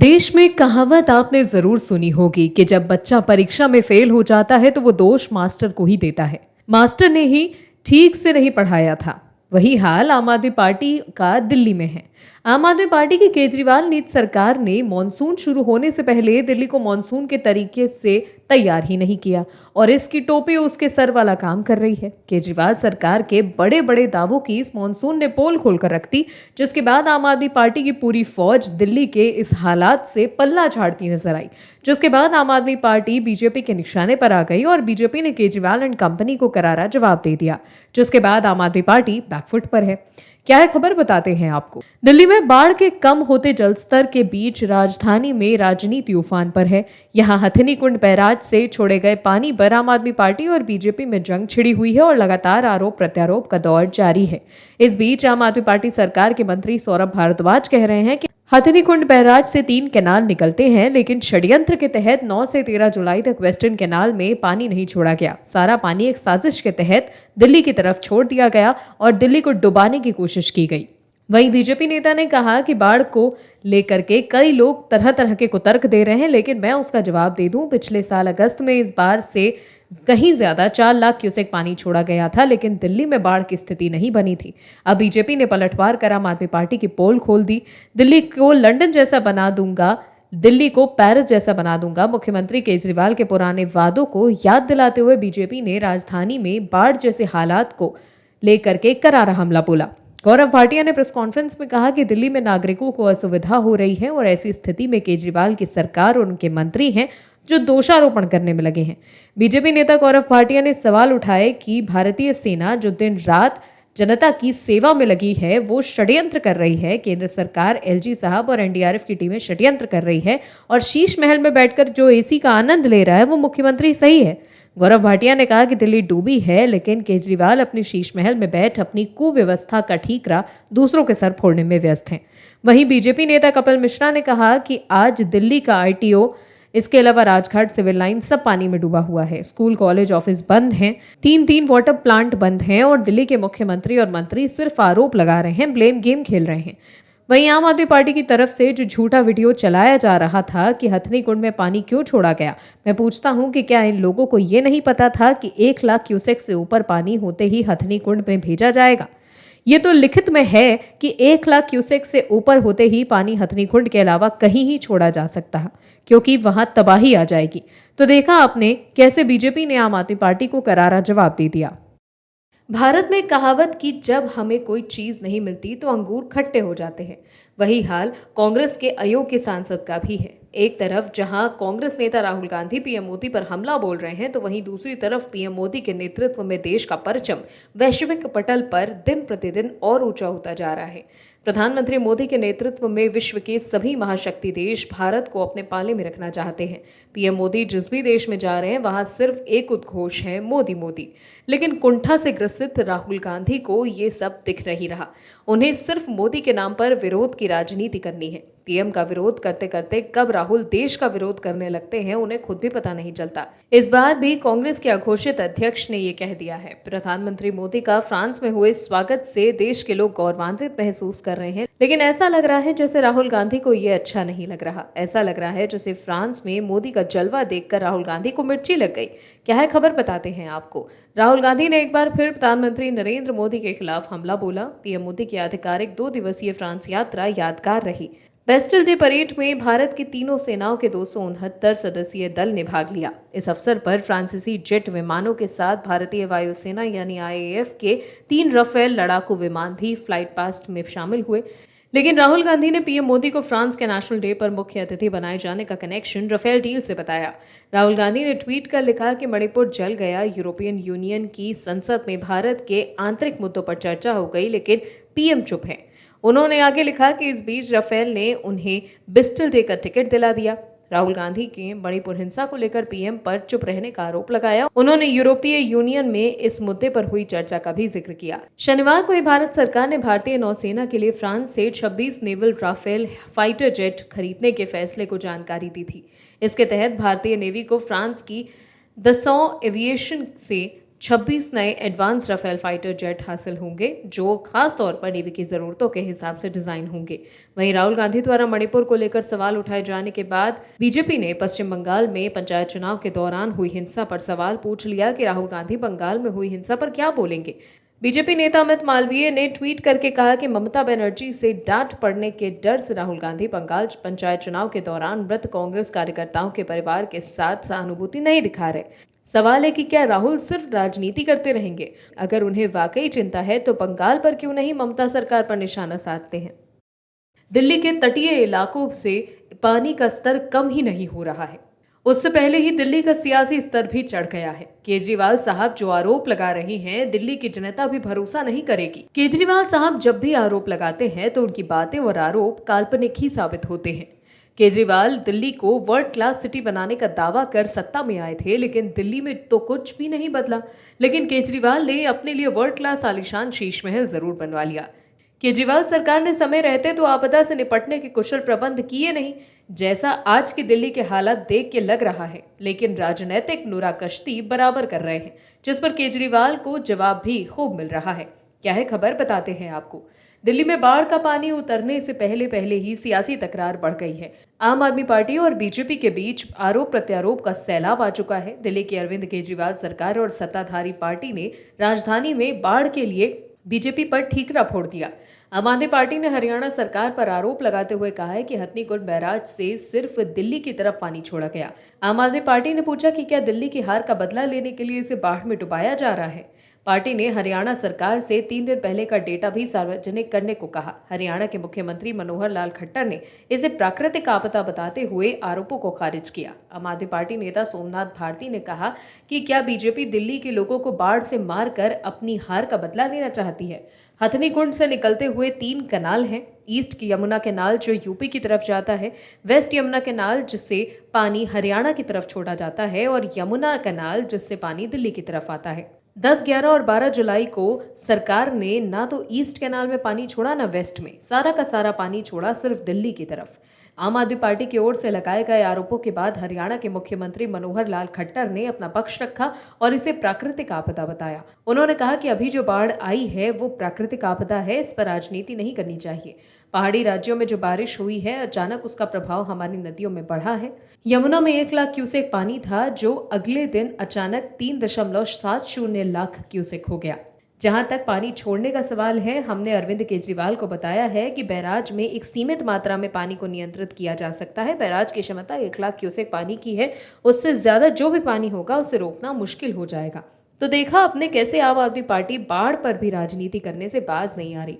देश में कहावत आपने जरूर सुनी होगी कि जब बच्चा परीक्षा में फेल हो जाता है तो वो दोष मास्टर को ही देता है। मास्टर ने ही ठीक से नहीं पढ़ाया था। वही हाल आम आदमी पार्टी का दिल्ली में है। आम आदमी पार्टी की केजरीवाल नीति सरकार ने मॉनसून शुरू होने से पहले दिल्ली को मॉनसून के तरीके से तैयार ही नहीं किया और इसकी टोपी उसके सर वाला काम कर रही है। केजरीवाल सरकार के बड़े बड़े दावों की इस मॉनसून ने पोल खोलकर रख दी, जिसके बाद आम आदमी पार्टी की पूरी फौज दिल्ली के इस हालात से पल्ला झाड़ती नजर आई। जिसके बाद आम आदमी पार्टी बीजेपी के निशाने पर आ गई और बीजेपी ने केजरीवाल एंड कंपनी को करारा जवाब दे दिया। जिसके बाद आम आदमी पार्टी बैकफुट पर है। क्या है खबर, बताते हैं आपको। दिल्ली में बाढ़ के कम होते जलस्तर के बीच राजधानी में राजनीति उफान पर है। यहां हथिनी कुंड बैराज से छोड़े गए पानी पर आम आदमी पार्टी और बीजेपी में जंग छिड़ी हुई है और लगातार आरोप प्रत्यारोप का दौर जारी है। इस बीच आम आदमी पार्टी सरकार के मंत्री सौरभ भारद्वाज कह रहे हैं कि हथिनी कुंड बैराज से 3 कैनाल निकलते हैं, लेकिन षड्यंत्र के तहत 9 से 13 जुलाई तक वेस्टर्न कैनाल में पानी नहीं छोड़ा गया। सारा पानी एक साजिश के तहत दिल्ली की तरफ छोड़ दिया गया और दिल्ली को डुबाने की कोशिश की गई। वहीं बीजेपी नेता ने कहा कि बाढ़ को लेकर के कई लोग तरह तरह के कुतर्क दे रहे हैं, लेकिन मैं उसका जवाब दे दूं। पिछले साल अगस्त में इस बार से कहीं ज्यादा 4 लाख क्यूसेक पानी छोड़ा गया था, लेकिन दिल्ली में बाढ़ की स्थिति नहीं बनी थी। अब बीजेपी ने पलटवार कर आम आदमी पार्टी की पोल खोल दी। दिल्ली को लंदन जैसा बना दूंगा, दिल्ली को पेरिस जैसा बना दूंगा। मुख्यमंत्री केजरीवाल के पुराने वादों को याद दिलाते हुए बीजेपी ने राजधानी में बाढ़ जैसे हालात को लेकर के करारा हमला बोला। गौरव भाटिया ने प्रेस कॉन्फ्रेंस में कहा कि दिल्ली में नागरिकों को असुविधा हो रही है और ऐसी स्थिति में केजरीवाल की सरकार और उनके मंत्री हैं जो दोषारोपण करने में लगे हैं। बीजेपी नेता गौरव भाटिया ने सवाल उठाए कि भारतीय सेना जो दिन रात जनता की सेवा में लगी है वो षड्यंत्र कर रही है। केंद्र सरकार, एलजी साहब और एनडीआरएफ की टीमें षड्यंत्र कर रही है और शीश महल में बैठकर जो एसी का आनंद ले रहा है वो मुख्यमंत्री सही है। गौरव भाटिया ने कहा कि दिल्ली डूबी है, लेकिन केजरीवाल अपनी शीश महल में बैठ अपनी कुव्यवस्था का ठीकरा दूसरों के सर फोड़ने में व्यस्त हैं। वहीं बीजेपी नेता कपिल मिश्रा ने कहा कि आज दिल्ली का आईटीओ, इसके अलावा राजघाट, सिविल लाइन सब पानी में डूबा हुआ है। स्कूल, कॉलेज, ऑफिस बंद हैं। 3 वाटर प्लांट बंद हैं और दिल्ली के मुख्यमंत्री और मंत्री सिर्फ आरोप लगा रहे हैं, ब्लेम गेम खेल रहे हैं। वहीं आम आदमी पार्टी की तरफ से जो झूठा वीडियो चलाया जा रहा था कि हथनी कुंड में पानी क्यों छोड़ा गया, मैं पूछता हूं कि क्या इन लोगों को ये नहीं पता था कि 1 लाख क्यूसेक से ऊपर पानी होते ही हथनी कुंड में भेजा जाएगा। ये तो लिखित में है कि 1 लाख क्यूसेक से ऊपर होते ही पानी हथनी कुंड के अलावा कहीं ही छोड़ा जा सकता है, क्योंकि वहां तबाही आ जाएगी। तो देखा आपने कैसे बीजेपी ने आम आदमी पार्टी को करारा जवाब दे दिया। भारत में कहावत कि जब हमें कोई चीज नहीं मिलती तो अंगूर खट्टे हो जाते हैं, वही हाल कांग्रेस के अयोग्य सांसद का भी है। एक तरफ जहां कांग्रेस नेता राहुल गांधी पीएम मोदी पर हमला बोल रहे हैं, तो वहीं दूसरी तरफ पीएम मोदी के नेतृत्व में देश का परचम वैश्विक पटल पर दिन प्रतिदिन और ऊंचा होता जा रहा है। प्रधानमंत्री मोदी के नेतृत्व में विश्व के सभी महाशक्ति देश भारत को अपने पाले में रखना चाहते हैं। पीएम मोदी जिस भी देश में जा रहे हैं वहां सिर्फ एक उद्घोष है, मोदी मोदी। लेकिन कुंठा से ग्रसित राहुल गांधी को ये सब दिख नहीं रहा। उन्हें सिर्फ मोदी के नाम पर विरोध की राजनीति करनी है। पीएम का विरोध करते करते कब राहुल देश का विरोध करने लगते हैं उन्हें खुद भी पता नहीं चलता। इस बार भी कांग्रेस के अघोषित अध्यक्ष ने ये कह दिया है। प्रधानमंत्री मोदी का फ्रांस में हुए स्वागत से देश के लोग गौरवान्वित महसूस कर रहे हैं, लेकिन ऐसा लग रहा है जैसे राहुल गांधी को ये अच्छा नहीं लग रहा। ऐसा लग रहा है जैसे फ्रांस में मोदी का जलवा देखकर राहुल गांधी को मिर्ची लग गई। क्या है खबर, बताते हैं आपको। राहुल गांधी ने एक बार फिर प्रधानमंत्री नरेंद्र मोदी के खिलाफ हमला बोला। पीएम मोदी की आधिकारिक 2 दिवसीय फ्रांस यात्रा यादगार रही। बेस्टिल डे परेड में भारत की तीनों सेनाओं के 269 सदस्यीय दल ने भाग लिया। इस अवसर पर फ्रांसीसी जेट विमानों के साथ भारतीय वायुसेना यानी आईएएफ के 3 राफेल लड़ाकू विमान भी फ्लाइट पास्ट में शामिल हुए। लेकिन राहुल गांधी ने पीएम मोदी को फ्रांस के नेशनल डे पर मुख्य अतिथि बनाए जाने का कनेक्शन राफेल डील से बताया। राहुल गांधी ने ट्वीट कर लिखा कि मणिपुर जल गया, यूरोपियन यूनियन की संसद में भारत के आंतरिक मुद्दों पर चर्चा हो गई, लेकिन पीएम चुप है। उन्होंने आगे लिखा कि इस बीच राफेल ने उन्हें बेस्टिल डे का टिकट दिला दिया। राहुल गांधी के मणिपुर हिंसा को लेकर पीएम पर चुप रहने का आरोप लगाया। उन्होंने यूरोपीय यूनियन में इस मुद्दे पर हुई चर्चा का भी जिक्र किया। शनिवार को भारत सरकार ने भारतीय नौसेना के लिए फ्रांस से 26 नेवल राफेल फाइटर जेट खरीदने के फैसले को जानकारी दी थी। इसके तहत भारतीय नेवी को फ्रांस की दसॉ एविएशन से 26 नए एडवांस राफेल फाइटर जेट हासिल होंगे जो खास तौर पर नेवी की जरूरतों के हिसाब से डिजाइन होंगे। वहीं राहुल गांधी द्वारा मणिपुर को लेकर सवाल उठाए जाने के बाद बीजेपी ने पश्चिम बंगाल में पंचायत चुनाव के दौरान हुई हिंसा पर सवाल पूछ लिया कि राहुल गांधी बंगाल में हुई हिंसा पर क्या बोलेंगे। बीजेपी नेता अमित मालवीय ने ट्वीट करके कहा कि ममता बनर्जी से डांट पड़ने के डर से राहुल गांधी बंगाल पंचायत चुनाव के दौरान मृत कांग्रेस कार्यकर्ताओं के परिवार के साथ सहानुभूति नहीं दिखा रहे। सवाल है कि क्या राहुल सिर्फ राजनीति करते रहेंगे? अगर उन्हें वाकई चिंता है तो बंगाल पर क्यों नहीं ममता सरकार पर निशाना साधते हैं। दिल्ली के तटीय इलाकों से पानी का स्तर कम ही नहीं हो रहा है, उससे पहले ही दिल्ली का सियासी स्तर भी चढ़ गया है। केजरीवाल साहब जो आरोप लगा रही हैं, दिल्ली की जनता भी भरोसा नहीं करेगी। केजरीवाल साहब जब भी आरोप लगाते हैं तो उनकी बातें और आरोप काल्पनिक ही साबित होते हैं। केजरीवाल दिल्ली को वर्ल्ड क्लास सिटी बनाने का दावा कर सत्ता में आए थे, लेकिन दिल्ली में तो कुछ भी नहीं बदला। लेकिन केजरीवाल ने अपने लिए वर्ल्ड क्लास आलीशान शीश महल जरूर बनवा लिया। केजरीवाल सरकार ने समय रहते तो आपदा से निपटने के कुशल प्रबंध किए नहीं, जैसा आज की दिल्ली के हालात देख के लग रहा है। लेकिन राजनीतिक नूरा कश्ती बराबर कर रहे हैं, जिस पर केजरीवाल को जवाब भी खूब मिल रहा है। क्या है खबर, बताते हैं आपको। दिल्ली में बाढ़ का पानी उतरने से पहले ही सियासी तकरार बढ़ गई है। आम आदमी पार्टी और बीजेपी के बीच आरोप प्रत्यारोप का सैलाब आ चुका है। दिल्ली की अरविंद केजरीवाल सरकार और सत्ताधारी पार्टी ने राजधानी में बाढ़ के लिए बीजेपी पर ठीकरा फोड़ दिया। आम आदमी पार्टी ने हरियाणा सरकार पर आरोप लगाते हुए कहा है कि हथनीकुंड बैराज से सिर्फ दिल्ली की तरफ पानी छोड़ा गया। आम आदमी पार्टी ने पूछा कि क्या दिल्ली की हार का बदला लेने के लिए इसे बाढ़ में डुबाया जा रहा है। पार्टी ने हरियाणा सरकार से 3 दिन पहले का डेटा भी सार्वजनिक करने को कहा। हरियाणा के मुख्यमंत्री मनोहर लाल खट्टर ने इसे प्राकृतिक आपदा बताते हुए आरोपों को खारिज किया। आम आदमी पार्टी नेता सोमनाथ भारती ने कहा कि क्या बीजेपी दिल्ली के लोगों को बाढ़ से मारकर अपनी हार का बदला लेना चाहती है। हथनीकुंड से निकलते हुए 3 कनाल हैं। ईस्ट की यमुना कैनाल जो यूपी की तरफ जाता है, वेस्ट यमुना कैनाल जिससे पानी हरियाणा की तरफ छोड़ा जाता है, और यमुना कैनाल जिससे पानी दिल्ली की तरफ आता है। 10, 11 और 12 जुलाई को सरकार ने ना तो ईस्ट कैनाल में पानी छोड़ा ना वेस्ट में, सारा का सारा पानी छोड़ा सिर्फ दिल्ली की तरफ। आम आदमी पार्टी की ओर से लगाए गए आरोपों के बाद हरियाणा के मुख्यमंत्री मनोहर लाल खट्टर ने अपना पक्ष रखा और इसे प्राकृतिक आपदा बताया। उन्होंने कहा कि अभी जो बाढ़ आई है वो प्राकृतिक आपदा है, इस पर राजनीति नहीं करनी चाहिए। पहाड़ी राज्यों में जो बारिश हुई है, अचानक उसका प्रभाव हमारी नदियों में बढ़ा है। यमुना में 1 लाख क्यूसेक पानी था, जो अगले दिन अचानक 3.70 लाख क्यूसेक हो गया। जहां तक पानी छोड़ने का सवाल है, हमने अरविंद केजरीवाल को बताया है कि बैराज में एक सीमित मात्रा में पानी को नियंत्रित किया जा सकता है। बैराज की क्षमता 1 लाख क्यूसेक पानी की है, उससे ज्यादा जो भी पानी होगा उसे रोकना मुश्किल हो जाएगा। तो देखा आपने कैसे आम आदमी पार्टी बाढ़ पर भी राजनीति करने से बाज नहीं आ रही।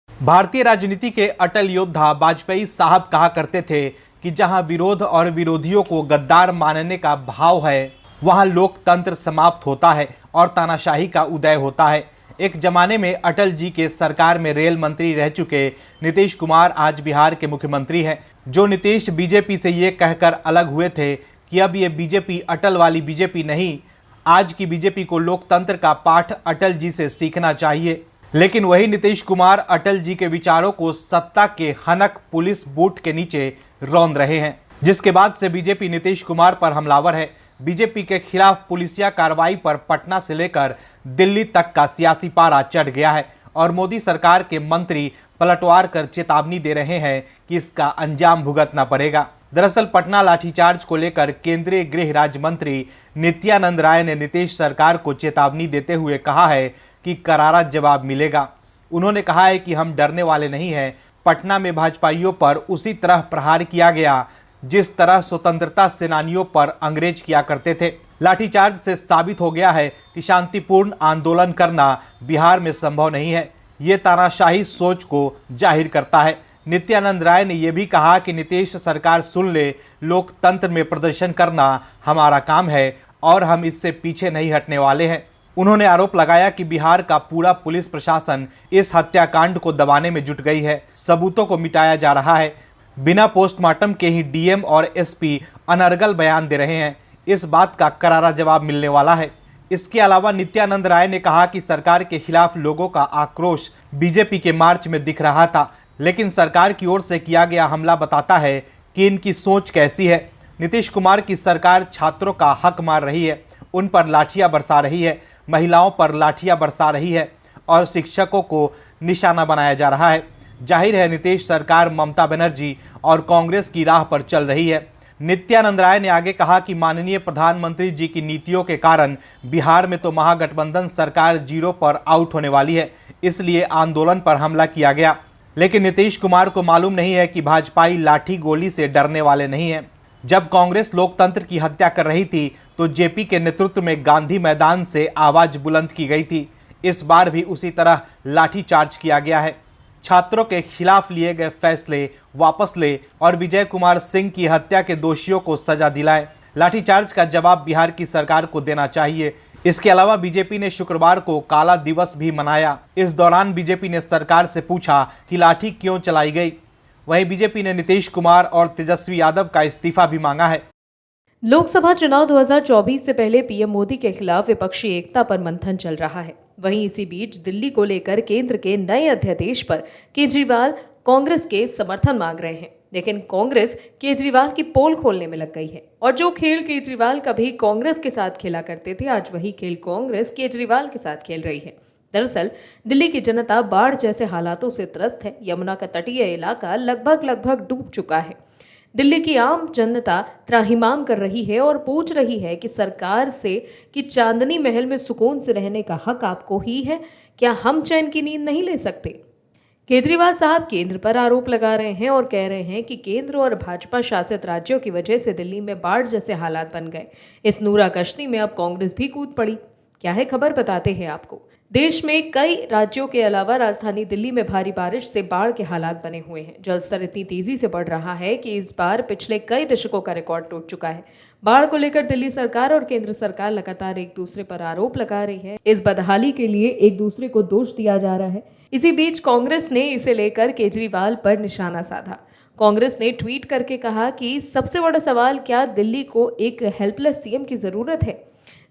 भारतीय राजनीति के अटल योद्धा वाजपेयी साहब कहा करते थे कि जहां विरोध और विरोधियों को गद्दार मानने का भाव है, वहां लोकतंत्र समाप्त होता है और तानाशाही का उदय होता है। एक जमाने में अटल जी के सरकार में रेल मंत्री रह चुके नीतीश कुमार आज बिहार के मुख्यमंत्री हैं। जो नीतीश बीजेपी से ये कहकर अलग हुए थे कि अब ये बीजेपी अटल वाली बीजेपी नहीं, आज की बीजेपी को लोकतंत्र का पाठ अटल जी से सीखना चाहिए। लेकिन वही नीतीश कुमार अटल जी के विचारों को सत्ता के हनक पुलिस बूट के नीचे रौंद रहे हैं, जिसके बाद से बीजेपी नीतीश कुमार पर हमलावर है। बीजेपी के खिलाफ पुलिसिया कार्रवाई पर पटना से लेकर दिल्ली तक का सियासी पारा चढ़ गया है और मोदी सरकार के मंत्री पलटवार कर चेतावनी दे रहे हैं कि इसका अंजाम भुगतना पड़ेगा। दरअसल पटना लाठीचार्ज को लेकर केंद्रीय गृह राज्य मंत्री नित्यानंद राय ने नीतीश सरकार को चेतावनी देते हुए कहा है कि करारा जवाब मिलेगा। उन्होंने कहा है कि हम डरने वाले नहीं हैं। पटना में भाजपाइयों पर उसी तरह प्रहार किया गया जिस तरह स्वतंत्रता सेनानियों पर अंग्रेज किया करते थे। लाठीचार्ज से साबित हो गया है कि शांतिपूर्ण आंदोलन करना बिहार में संभव नहीं है। ये तानाशाही सोच को जाहिर करता है। नित्यानंद राय ने यह भी कहा कि नीतीश सरकार सुन ले, लोकतंत्र में प्रदर्शन करना हमारा काम है और हम इससे पीछे नहीं हटने वाले हैं। उन्होंने आरोप लगाया कि बिहार का पूरा पुलिस प्रशासन इस हत्याकांड को दबाने में जुट गई है, सबूतों को मिटाया जा रहा है। बिना पोस्टमार्टम के ही डीएम और एसपी अनर्गल बयान दे रहे हैं। इस बात का करारा जवाब मिलने वाला है। इसके अलावा नित्यानंद राय ने कहा कि सरकार के खिलाफ लोगों का आक्रोश बीजेपी के मार्च में दिख रहा था, लेकिन सरकार की ओर से किया गया हमला बताता है कि इनकी सोच कैसी है। नीतीश कुमार की सरकार छात्रों का हक मार रही है, उन पर लाठियां बरसा रही है। महिलाओं पर लाठियां बरसा रही है और शिक्षकों को निशाना बनाया जा रहा है। जाहिर है नीतीश सरकार ममता बनर्जी और कांग्रेस की राह पर चल रही है। नित्यानंद राय ने आगे कहा कि माननीय प्रधानमंत्री जी की नीतियों के कारण बिहार में तो महागठबंधन सरकार जीरो पर आउट होने वाली है, इसलिए आंदोलन पर हमला किया गया। लेकिन नीतीश कुमार को मालूम नहीं है कि भाजपाई लाठी गोली से डरने वाले नहीं हैं। जब कांग्रेस लोकतंत्र की हत्या कर रही थी तो जेपी के नेतृत्व में गांधी मैदान से आवाज बुलंद की गई थी। इस बार भी उसी तरह लाठीचार्ज किया गया है। छात्रों के खिलाफ लिए गए फैसले वापस ले और विजय कुमार सिंह की हत्या के दोषियों को सजा दिलाएं। लाठीचार्ज का जवाब बिहार की सरकार को देना चाहिए। इसके अलावा बीजेपी ने शुक्रवार को काला दिवस भी मनाया। इस दौरान बीजेपी ने सरकार से पूछा कि लाठी क्यों चलाई गई। वहीं बीजेपी ने नीतीश कुमार और तेजस्वी यादव का इस्तीफा भी मांगा है। लोकसभा चुनाव 2024 से पहले पीएम मोदी के खिलाफ विपक्षी एकता पर मंथन चल रहा है। वहीं इसी बीच दिल्ली को लेकर केंद्र के नए अध्यादेश पर केजरीवाल कांग्रेस के समर्थन मांग रहे हैं। लेकिन कांग्रेस केजरीवाल की पोल खोलने में लग गई है और जो खेल केजरीवाल कभी कांग्रेस के साथ खेला करते थे, आज वही खेल कांग्रेस केजरीवाल के साथ खेल रही है। दरअसल दिल्ली की जनता बाढ़ जैसे हालातों से त्रस्त है। यमुना का तटीय इलाका लगभग डूब चुका है। दिल्ली की आम जनता त्राहिमाम कर रही है और पूछ रही है कि सरकार से कि चांदनी महल में सुकून से रहने का हक आपको ही है, क्या हम चैन की नींद नहीं ले सकते? केजरीवाल साहब केंद्र पर आरोप लगा रहे हैं और कह रहे हैं कि केंद्र और भाजपा शासित राज्यों की वजह से दिल्ली में बाढ़ जैसे हालात बन गए। इस नूरा कश्ती में अब कांग्रेस भी कूद पड़ी। क्या है खबर, बताते हैं आपको। देश में कई राज्यों के अलावा राजधानी दिल्ली में भारी बारिश से बाढ़ के हालात बने हुए हैं। जलस्तर इतनी तेजी से बढ़ रहा है कि इस बार पिछले कई दशकों का रिकॉर्ड टूट चुका है। बाढ़ को लेकर दिल्ली सरकार और केंद्र सरकार लगातार एक दूसरे पर आरोप लगा रही है। इस बदहाली के लिए एक दूसरे को दोष दिया जा रहा है। इसी बीच कांग्रेस ने इसे लेकर केजरीवाल पर निशाना साधा। कांग्रेस ने ट्वीट करके कहा कि सबसे बड़ा सवाल, क्या दिल्ली को एक हेल्पलेस सीएम की जरूरत है?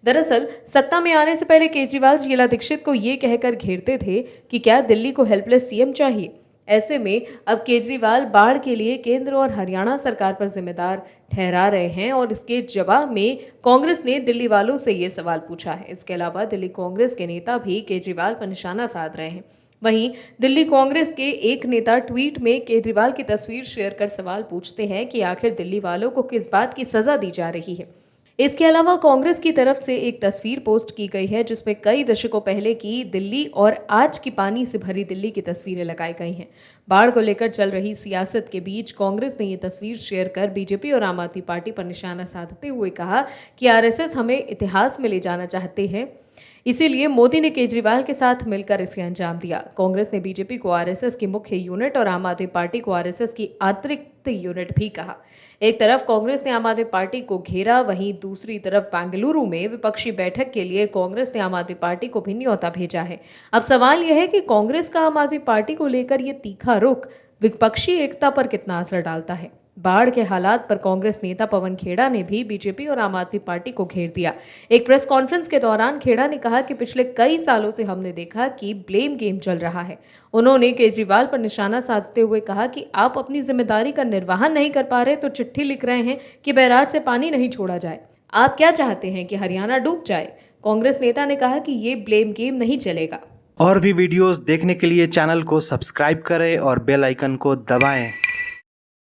दरअसल सत्ता में आने से पहले केजरीवाल शीला दीक्षित को ये कहकर घेरते थे कि क्या दिल्ली को हेल्पलेस सीएम चाहिए। ऐसे में अब केजरीवाल बाढ़ के लिए केंद्र और हरियाणा सरकार पर जिम्मेदार ठहरा रहे हैं और इसके जवाब में कांग्रेस ने दिल्ली वालों से ये सवाल पूछा है। इसके अलावा दिल्ली कांग्रेस के नेता भी केजरीवाल पर निशाना साध रहे हैं। वहीं दिल्ली कांग्रेस के एक नेता ट्वीट में केजरीवाल की तस्वीर शेयर कर सवाल पूछते हैं कि आखिर दिल्ली वालों को किस बात की सजा दी जा रही है। इसके अलावा कांग्रेस की तरफ से एक तस्वीर पोस्ट की गई है जिसमें कई दशकों पहले की दिल्ली और आज की पानी से भरी दिल्ली की तस्वीरें लगाई गई हैं। बाढ़ को लेकर चल रही सियासत के बीच कांग्रेस ने ये तस्वीर शेयर कर बीजेपी और आम आदमी पार्टी पर निशाना साधते हुए कहा कि आरएसएस हमें इतिहास में ले जाना चाहते हैं, इसीलिए मोदी ने केजरीवाल के साथ मिलकर इसे अंजाम दिया। कांग्रेस ने बीजेपी को आरएसएस की मुख्य यूनिट और आम आदमी पार्टी को आरएसएस की आंतरिक यूनिट भी कहा। एक तरफ कांग्रेस ने आम आदमी पार्टी को घेरा, वहीं दूसरी तरफ बेंगलुरु में विपक्षी बैठक के लिए कांग्रेस ने आम आदमी पार्टी को भी न्योता भेजा है। अब सवाल यह है कि कांग्रेस का आम आदमी पार्टी को लेकर यह तीखा रुख विपक्षी एकता पर कितना असर डालता है। बाढ़ के हालात पर कांग्रेस नेता पवन खेड़ा ने भी बीजेपी और आम आदमी पार्टी को घेर दिया। एक प्रेस कॉन्फ्रेंस के दौरान खेड़ा ने कहा कि पिछले कई सालों से हमने देखा कि ब्लेम गेम चल रहा है। उन्होंने केजरीवाल पर निशाना साधते हुए कहा कि आप अपनी जिम्मेदारी का निर्वहन नहीं कर पा रहे तो चिट्ठी लिख रहे हैं कि बैराज से पानी नहीं छोड़ा जाए। आप क्या चाहते हैं कि हरियाणा डूब जाए? कांग्रेस नेता ने कहा कि ये ब्लेम गेम नहीं चलेगा। और भी वीडियोस देखने के लिए चैनल को सब्सक्राइब करें और बेल आइकन को दबाएं।